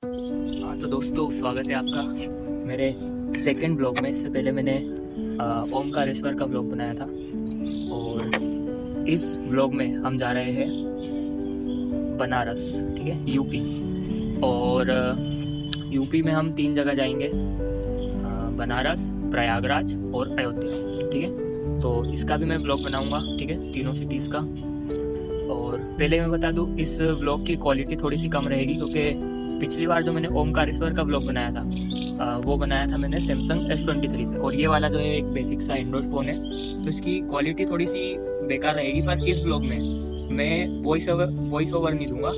तो दोस्तों स्वागत है आपका मेरे सेकंड ब्लॉग में। इससे पहले मैंने ओमकारेश्वर का ब्लॉग बनाया था और इस ब्लॉग में हम जा रहे हैं बनारस, ठीक है, यूपी। और यूपी में हम 3 जगह जाएंगे, बनारस, प्रयागराज और अयोध्या, ठीक है। तो इसका भी मैं ब्लॉग बनाऊंगा, ठीक है, तीनों सिटीज़ का। और पहले मैं बता दूं, इस ब्लॉग की क्वालिटी थोड़ी सी कम रहेगी क्योंकि पिछली बार जो मैंने ओमकारेश्वर का ब्लॉग बनाया था वो बनाया था मैंने सैमसंग S23 से, और ये वाला जो है एक बेसिक सा एंड्रॉइड फ़ोन है, तो इसकी क्वालिटी थोड़ी सी बेकार रहेगी। पर इस ब्लॉग में मैं वॉइस ओवर नहीं दूंगा।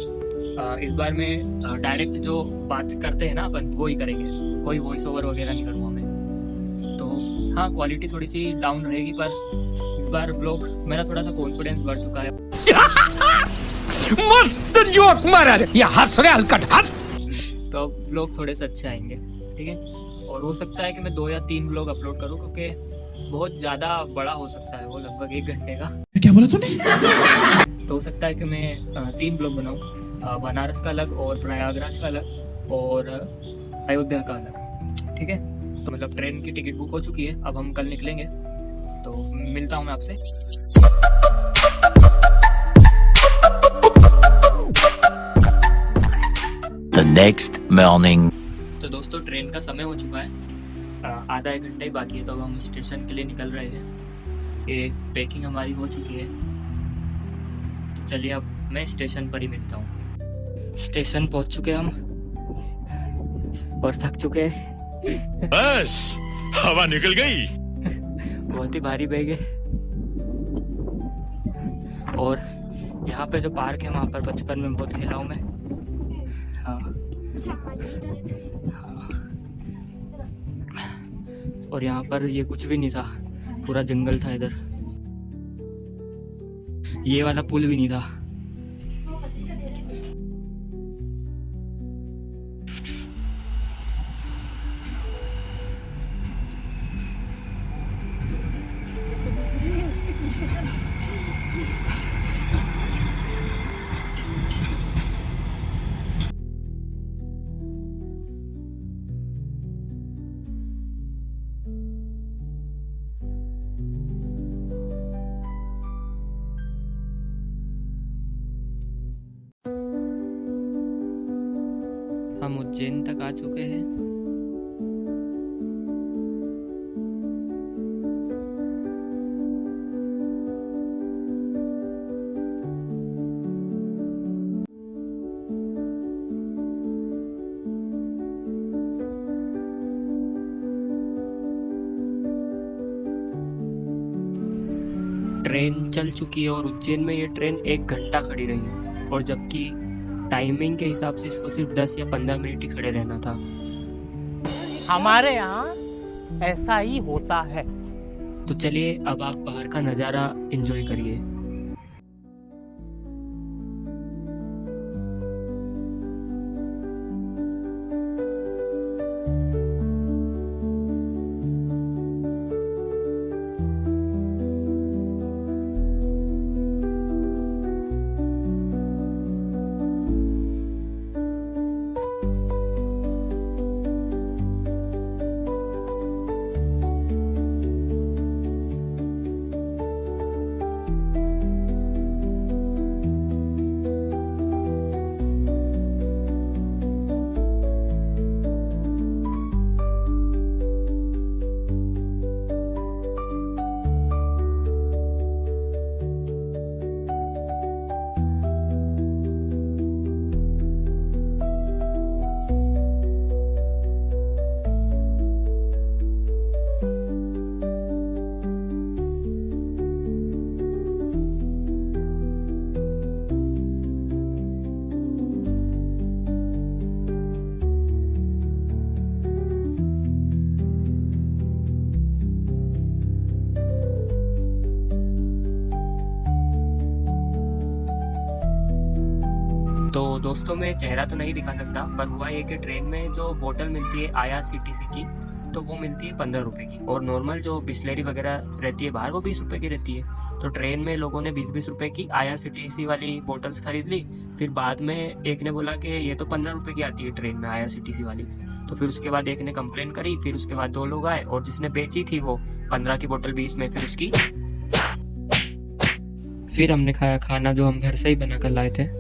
इस बार मैं डायरेक्ट जो बात करते हैं ना अपन, वो ही करेंगे, कोई वॉइस ओवर वगैरह नहीं करूँगा मैं। तो हाँ, क्वालिटी थोड़ी सी डाउन रहेगी, पर इस बार ब्लॉग मेरा थोड़ा सा कॉन्फिडेंस बढ़ चुका है। मस्त जोक मारा रे, ये हंस रहे हलकट हंस। तो अब ब्लॉग थोड़े से अच्छे आएंगे, ठीक है। और हो सकता है कि मैं 2 या 3 ब्लॉग अपलोड करूं क्योंकि बहुत ज़्यादा बड़ा हो सकता है वो, लगभग 1 घंटे का। क्या बोला तूने? तो हो सकता है कि मैं 3 ब्लॉग बनाऊं, बनारस का अलग और प्रयागराज का अलग और अयोध्या का अलग, ठीक है। तो मतलब ट्रेन की टिकट बुक हो चुकी है, अब हम कल निकलेंगे। तो मिलता हूँ मैं आपसे। The next morning. तो दोस्तों ट्रेन का समय हो चुका है, आधा 1 घंटा ही बाकी है, तो अब हम स्टेशन के लिए निकल रहे हैं। ये पैकिंग हमारी हो चुकी है, तो चलिए अब मैं स्टेशन पर ही मिलता हूँ। स्टेशन पहुँच चुके हम और थक चुके हैं। बस हवा निकल गई। बहुत ही भारी बैग है, और यहाँ पे जो पार्क है वहाँ पर बचपन में बहुत खेला हूँ मैं। हाँ, और यहाँ पर ये कुछ भी नहीं था, पूरा जंगल था इधर। ये वाला पुल भी नहीं था। हम उज्जैन तक आ चुके हैं। ट्रेन चल चुकी है और उज्जैन में ये ट्रेन 1 घंटा खड़ी रही, और जबकि टाइमिंग के हिसाब से इसको सिर्फ 10 या 15 मिनट ही खड़े रहना था। हमारे यहाँ ऐसा ही होता है। तो चलिए अब आप बाहर का नज़ारा एंजॉय करिए। दोस्तों मैं चेहरा तो नहीं दिखा सकता, पर हुआ ये कि ट्रेन में जो बोतल मिलती है IRCTC की, तो वो मिलती है 15 रुपए की, और नॉर्मल जो बिस्लरी वगैरह रहती है बाहर वो 20 रुपए की रहती है। तो ट्रेन में लोगों ने 20-20 रुपए की IRCTC वाली बोतल्स खरीद ली। फिर बाद में एक ने बोला कि ये तो 15 रुपए की आती है ट्रेन में IRCTC वाली। तो फिर उसके बाद एक ने कंप्लेन करी, फिर उसके बाद 2 लोग आए, और जिसने बेची थी वो 15 की बोतल 20 में, फिर उसकी। फिर हमने खाया खाना जो हम घर से ही बना कर लाए थे।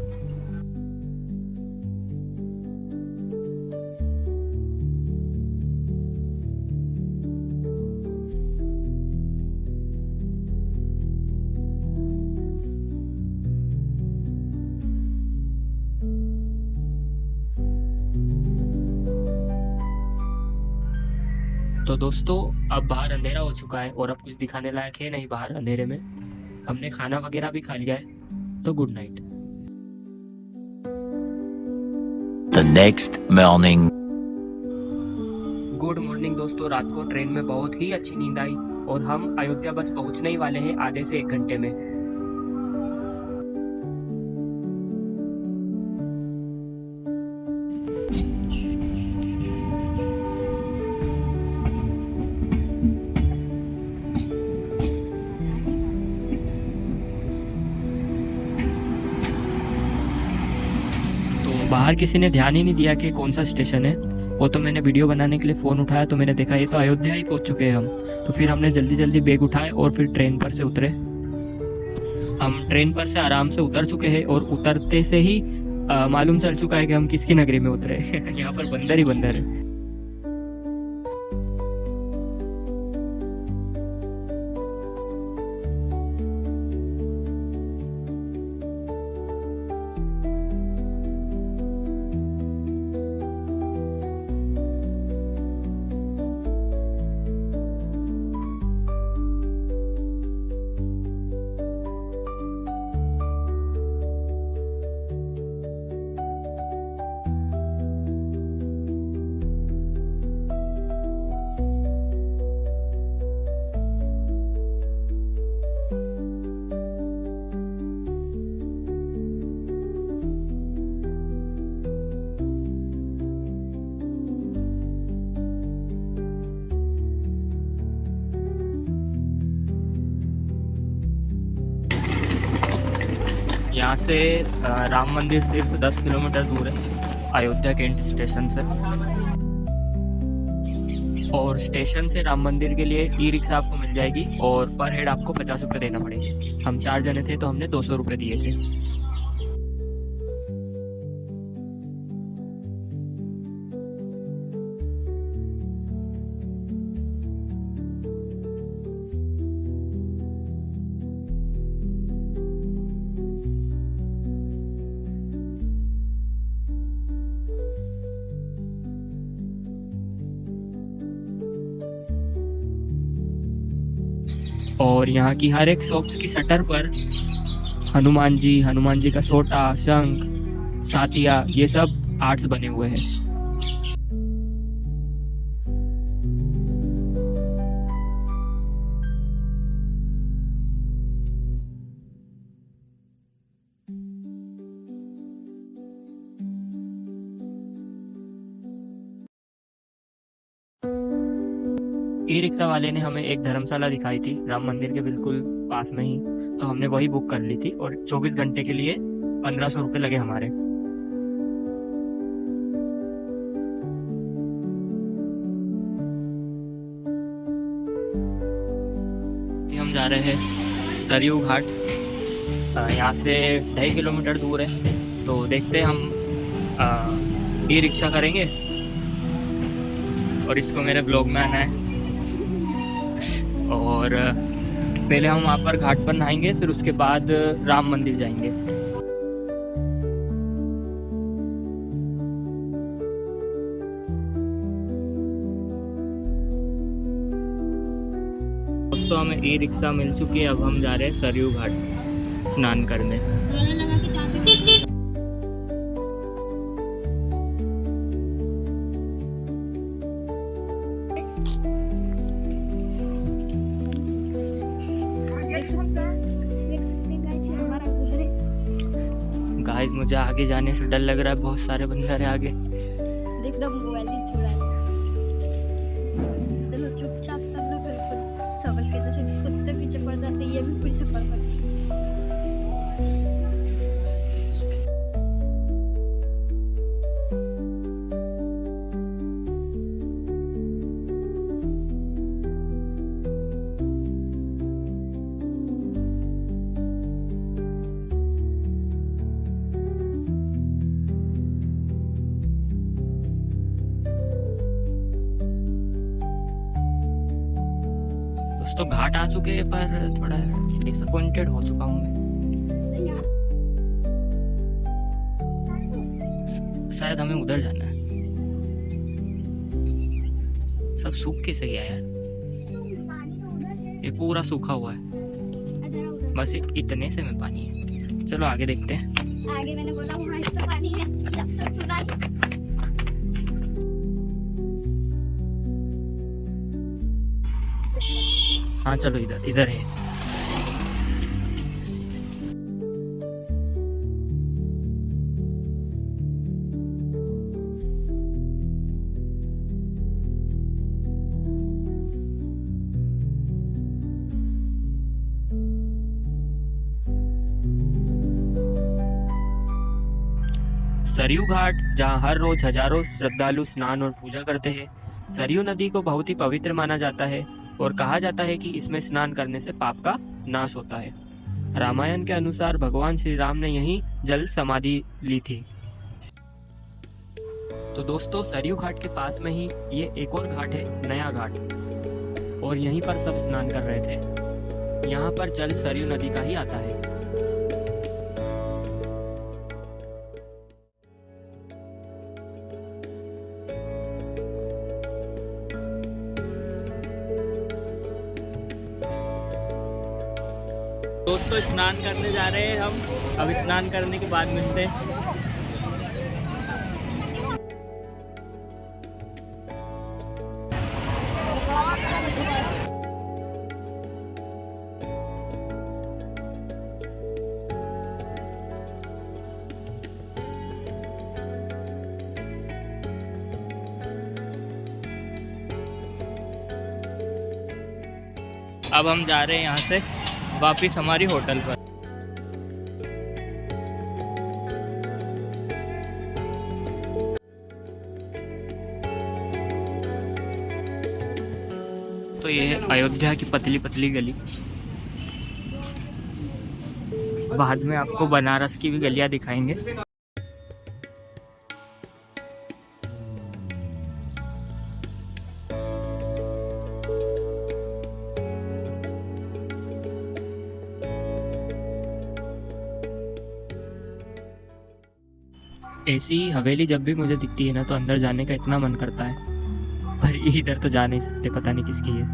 तो दोस्तों अब बाहर अंधेरा हो चुका है और अब कुछ दिखाने लायक है नहीं बाहर अंधेरे में। हमने खाना वगैरह भी खा लिया है, तो good night. The next morning. Good morning दोस्तों। रात को ट्रेन में बहुत ही अच्छी नींद आई और हम अयोध्या बस पहुंचने ही वाले हैं आधे से 1 घंटे में। बाहर किसी ने ध्यान ही नहीं दिया कि कौन सा स्टेशन है। वो तो मैंने वीडियो बनाने के लिए फ़ोन उठाया तो मैंने देखा ये तो अयोध्या ही पहुंच चुके हैं हम। तो फिर हमने जल्दी जल्दी बैग उठाए और फिर ट्रेन पर से उतरे। हम ट्रेन पर से आराम से उतर चुके हैं और उतरते से ही मालूम चल चुका है कि हम किसकी नगरी में उतरे। यहाँ पर बंदर ही बंदर है। यहाँ से राम मंदिर सिर्फ 10 किलोमीटर दूर है अयोध्या कैंट स्टेशन से। और स्टेशन से राम मंदिर के लिए ई-रिक्शा आपको मिल जाएगी और पर हेड आपको 50 रुपये देना पड़ेंगे। हम 4 जने थे तो हमने 200 रुपये दिए थे। और यहाँ की हर एक शॉप्स की शटर पर हनुमान जी का सोटा, शंख, सातिया, ये सब आर्ट्स बने हुए हैं। ई-रिक्शा वाले ने हमें एक धर्मशाला दिखाई थी राम मंदिर के बिल्कुल पास में ही, तो हमने वही बुक कर ली थी और 24 घंटे के लिए 1500 रुपये लगे हमारे। हम जा रहे हैं सरयू घाट। यहाँ से 2.5 किलोमीटर दूर है, तो देखते हैं हम ई-रिक्शा करेंगे और इसको मेरे ब्लॉग में आना है। और पहले हम वहाँ पर घाट पर नहाएंगे, फिर उसके बाद राम मंदिर जाएंगे। दोस्तों हमें ई-रिक्शा मिल चुकी है, अब हम जा रहे हैं सरयू घाट स्नान करने। मुझे आगे जाने से डर लग रहा है, बहुत सारे बंदर है आगे। देख दो मोबाइल ही छुड़ा है। चलो चुपचाप सब लोग बिल्कुल संभल के, जैसे कुत्ते पीछे पड़ जाते ये भी पीछे पड़ जाते। दोस्तों घाट आ चुके हैं, पर थोड़ा डिसअपॉइंटेड हो चुका हूँ मैं। शायद हमें उधर जाना है। सब सूख कैसे गया यार, ये पूरा सूखा हुआ है, बस इतने से में पानी है। चलो आगे देखते हैं। आगे मैंने बोला वहाँ तो पानी है, जब से सुना हाँ चलो इधर इधर है। सरयू घाट, जहाँ हर रोज हजारों श्रद्धालु स्नान और पूजा करते हैं। सरयू नदी को बहुत ही पवित्र माना जाता है और कहा जाता है कि इसमें स्नान करने से पाप का नाश होता है। रामायण के अनुसार भगवान श्री राम ने यहीं जल समाधि ली थी। तो दोस्तों सरयू घाट के पास में ही ये एक और घाट है, नया घाट, और यहीं पर सब स्नान कर रहे थे। यहाँ पर जल सरयू नदी का ही आता है। दोस्तों स्नान करने जा रहे हैं हम, अब स्नान करने के बाद मिलते हैं। अब हम जा रहे हैं यहाँ से वापिस हमारी होटल पर। तो ये है अयोध्या की पतली पतली गली। बाद में आपको बनारस की भी गलियां दिखाएंगे। ऐसी हवेली जब भी मुझे दिखती है ना, तो अंदर जाने का इतना मन करता है, पर इधर तो जा नहीं सकते, पता नहीं किसकी है।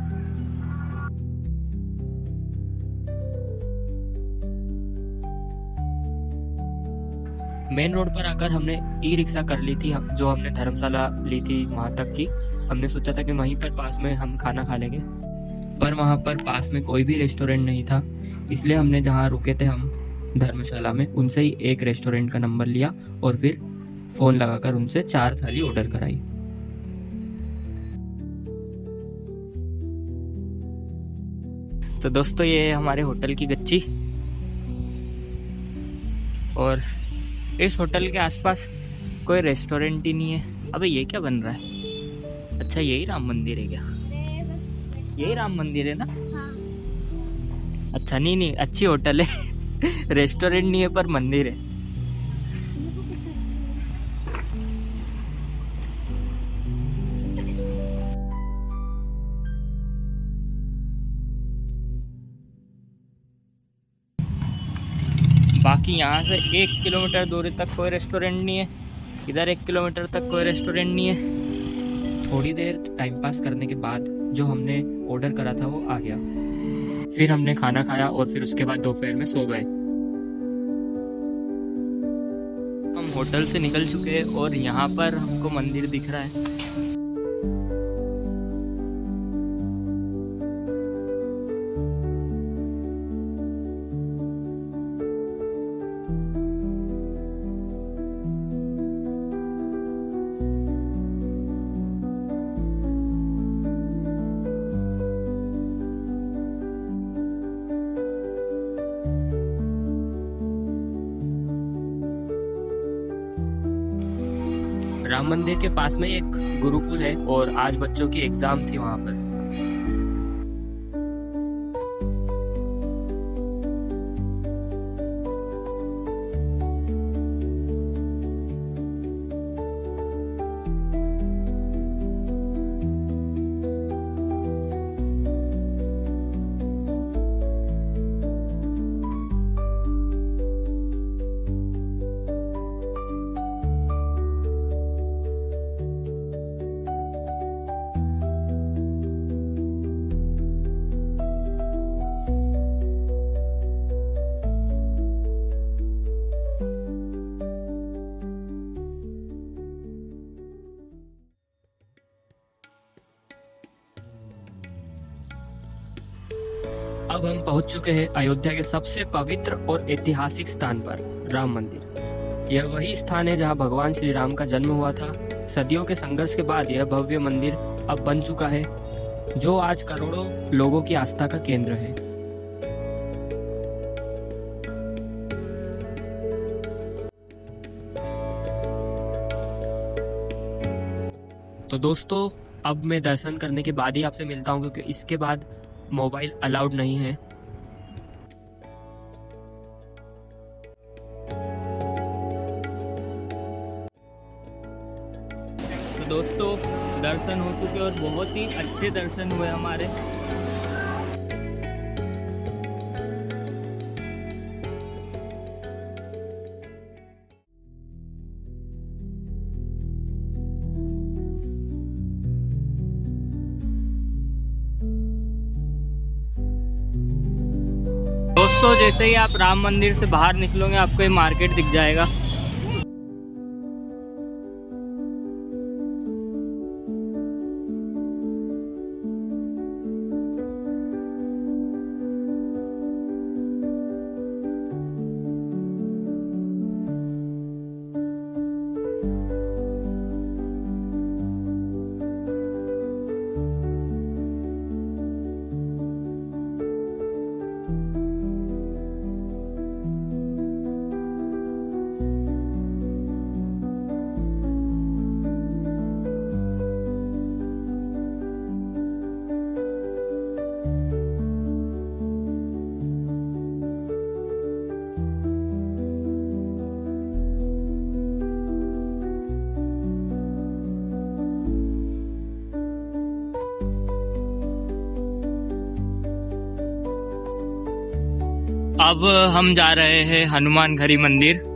मेन रोड पर आकर हमने ई रिक्शा कर ली थी, जो हमने धर्मशाला ली थी वहां तक की। हमने सोचा था कि वहीं पर पास में हम खाना खा लेंगे, पर वहां पर पास में कोई भी रेस्टोरेंट नहीं था। इसलिए हमने जहाँ रुके थे हम धर्मशाला में, उनसे ही एक रेस्टोरेंट का नंबर लिया और फिर फोन लगाकर उनसे 4 थाली ऑर्डर कराई। तो दोस्तों ये है हमारे होटल की गच्ची, और इस होटल के आसपास कोई रेस्टोरेंट ही नहीं है। अबे ये क्या बन रहा है? अच्छा यही राम मंदिर है क्या? यही राम मंदिर है ना? हाँ। अच्छा नहीं अच्छी होटल है। रेस्टोरेंट नहीं है पर मंदिर है। बाकी यहाँ से 1 किलोमीटर दूरी तक कोई रेस्टोरेंट नहीं है, इधर 1 किलोमीटर तक कोई रेस्टोरेंट नहीं है। थोड़ी देर टाइम पास करने के बाद जो हमने ऑर्डर करा था वो आ गया। फिर हमने खाना खाया और फिर उसके बाद दोपहर में सो गए। हम होटल से निकल चुके हैं और यहाँ पर हमको मंदिर दिख रहा है। राम मंदिर के पास में एक गुरुकुल है और आज बच्चों की एग्जाम थी वहाँ पर। अब हम पहुंच चुके हैं अयोध्या के सबसे पवित्र और ऐतिहासिक स्थान पर, राम मंदिर। यह वही स्थान है जहां भगवान श्री राम का जन्म हुआ था। सदियों के संघर्ष के बाद यह भव्य मंदिर अब बन चुका है, जो आज करोड़ों लोगों की आस्था का केंद्र है। तो दोस्तों, अब मैं दर्शन करने के बाद ही आपसे मिलता हूँ, क्योंकि इसके बाद मोबाइल अलाउड नहीं है। तो दोस्तों, दर्शन हो चुके और बहुत ही अच्छे दर्शन हुए हमारे। दोस्तों, जैसे ही आप राम मंदिर से बाहर निकलोगे आपको ये मार्केट दिख जाएगा। अब हम जा रहे हैं हनुमान घरी मंदिर।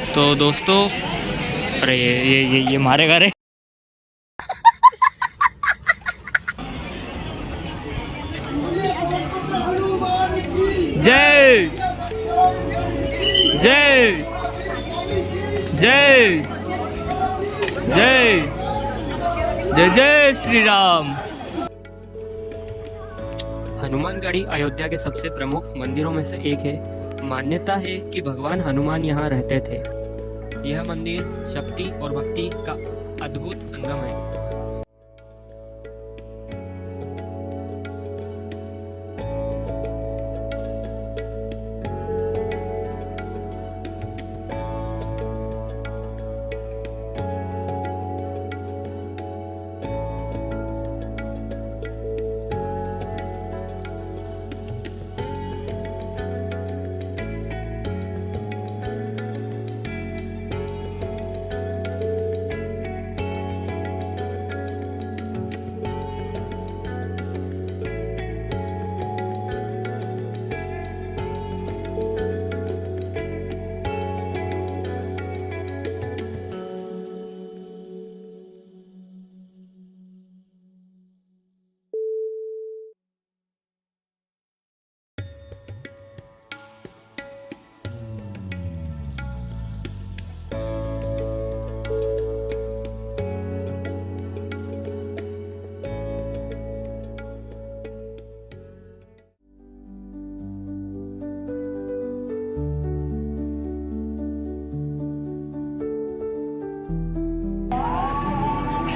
तो दोस्तों, अरे ये मारेगा रे। जय जय जय जय जय जय श्री राम। हनुमानगढ़ी अयोध्या के सबसे प्रमुख मंदिरों में से एक है। मान्यता है कि भगवान हनुमान यहाँ रहते थे। यह मंदिर शक्ति और भक्ति का अद्भुत संगम है।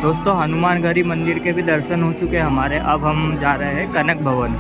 दोस्तों हनुमानगढ़ी मंदिर के भी दर्शन हो चुके हैं हमारे। अब हम जा रहे हैं कनक भवन।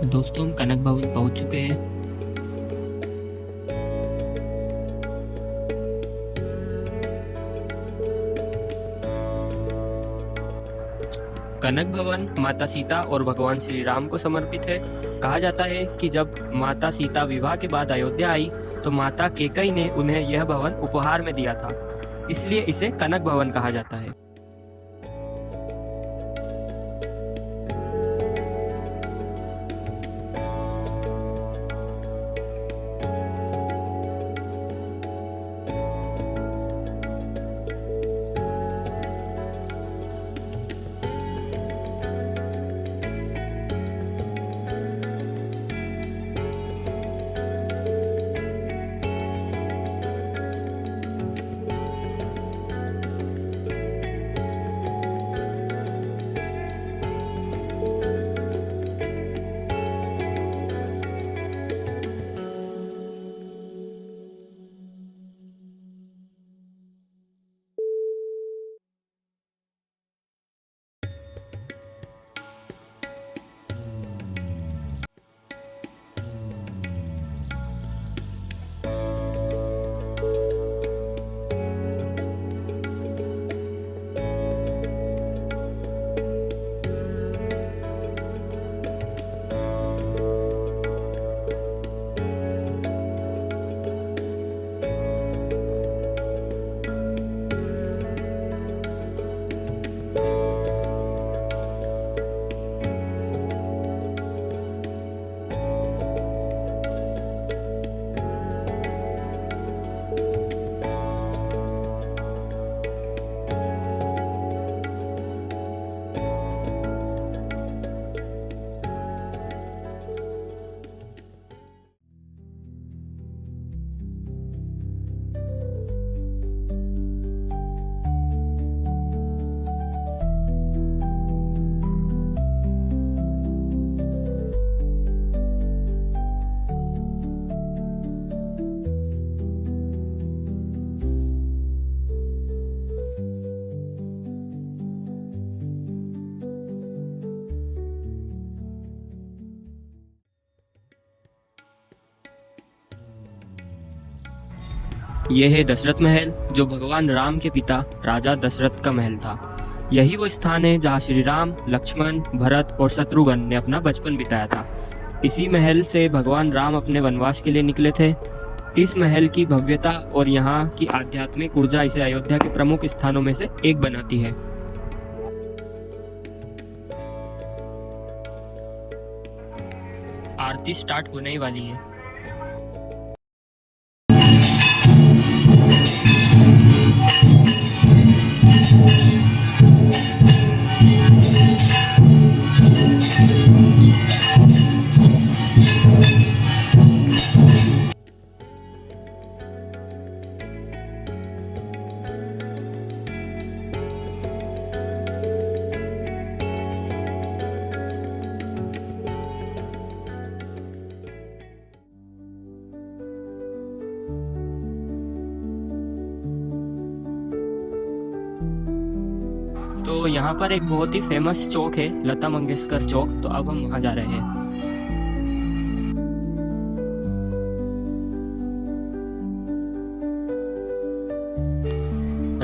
दोस्तों हम कनक भवन पहुंच चुके हैं। कनक भवन माता सीता और भगवान श्री राम को समर्पित है। कहा जाता है कि जब माता सीता विवाह के बाद अयोध्या आई तो माता केकई ने उन्हें यह भवन उपहार में दिया था, इसलिए इसे कनक भवन कहा जाता है। यह है दशरथ महल, जो भगवान राम के पिता राजा दशरथ का महल था। यही वो स्थान है जहाँ श्री राम, लक्ष्मण, भरत और शत्रुघ्न ने अपना बचपन बिताया था। इसी महल से भगवान राम अपने वनवास के लिए निकले थे। इस महल की भव्यता और यहाँ की आध्यात्मिक ऊर्जा इसे अयोध्या के प्रमुख स्थानों में से एक बनाती है। आरती स्टार्ट होने ही वाली है। तो यहाँ पर एक बहुत ही फेमस चौक है, लता मंगेशकर चौक। तो अब हम वहाँ जा रहे हैं।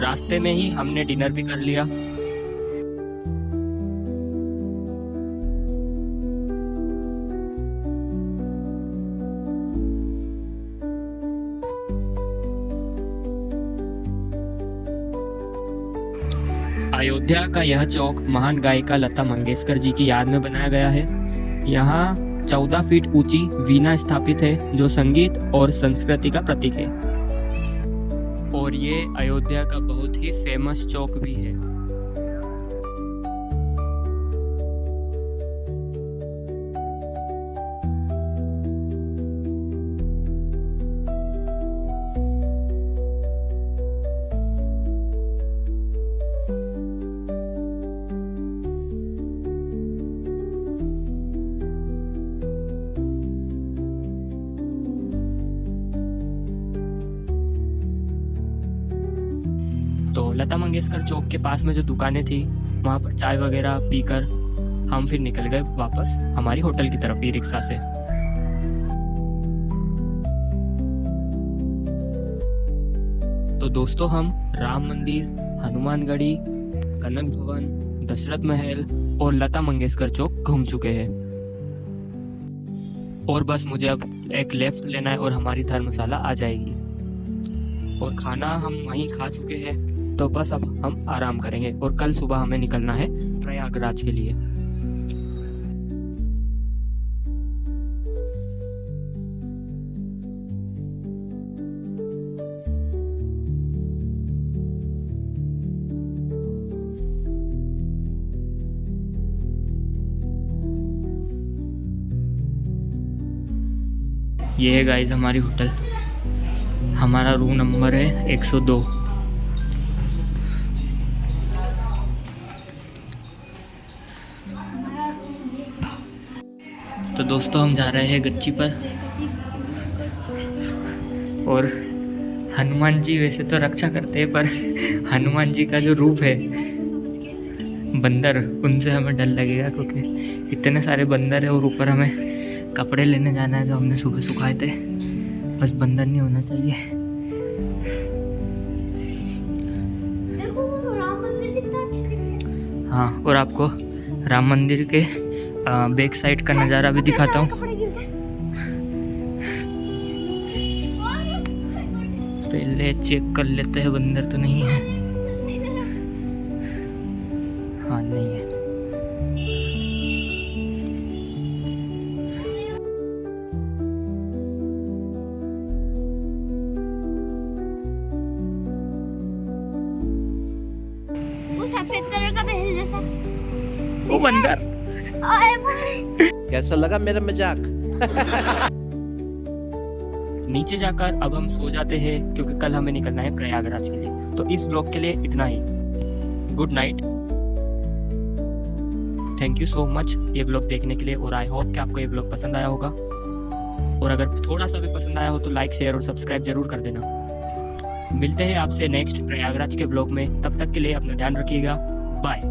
रास्ते में ही हमने डिनर भी कर लिया। अयोध्या का यह चौक महान गायिका लता मंगेशकर जी की याद में बनाया गया है। यहाँ 14 फीट ऊंची वीणा स्थापित है जो संगीत और संस्कृति का प्रतीक है। और ये अयोध्या का बहुत ही फेमस चौक भी है। तो लता मंगेशकर चौक के पास में जो दुकानें थी वहाँ पर चाय वगैरह पीकर हम फिर निकल गए वापस हमारी होटल की तरफ ई रिक्शा से। तो दोस्तों हम राम मंदिर, हनुमानगढ़ी, कनक भवन, दशरथ महल और लता मंगेशकर चौक घूम चुके हैं। और बस मुझे अब एक लेफ्ट लेना है और हमारी धर्मशाला आ जाएगी। और खाना हम वहीं खा चुके हैं, तो बस अब हम आराम करेंगे और कल सुबह हमें निकलना है प्रयागराज के लिए। ये है गाइस हमारी होटल। हमारा रूम नंबर है 102। तो दोस्तों हम जा रहे हैं गच्ची पर। और हनुमान जी वैसे तो रक्षा करते हैं, पर हनुमान जी का जो रूप है बंदर, उनसे हमें डर लगेगा क्योंकि इतने सारे बंदर है। और ऊपर हमें कपड़े लेने जाना है जो हमने सुबह सुखाए थे। बस बंदर नहीं होना चाहिए। देखो वो राम मंदिर कितना अच्छा दिख रहा है। हाँ, और आपको राम मंदिर के बैक साइड का नज़ारा भी दिखाता हूँ। कपड़े गिर गए। पहले चेक कर लेते हैं बंदर तो नहीं है। हाँ नहीं है। वो सफेद कलर का महल जैसा। वो बंदर। आए भाई। कैसा लगा मेरा मजाक? नीचे जाकर अब हम सो जाते हैं क्योंकि कल हमें निकलना है प्रयागराज के लिए। तो इस ब्लॉग के लिए इतना ही। Good night. Thank you so much ये ब्लॉग देखने के लिए। और आई होप कि आपको ये ब्लॉग पसंद आया होगा। और अगर थोड़ा सा भी पसंद आया हो तो लाइक, शेयर और सब्सक्राइब जरूर कर देना। मिलते हैं आपसे नेक्स्ट प्रयागराज के ब्लॉग में। तब तक के लिए अपना ध्यान रखिएगा। बाय।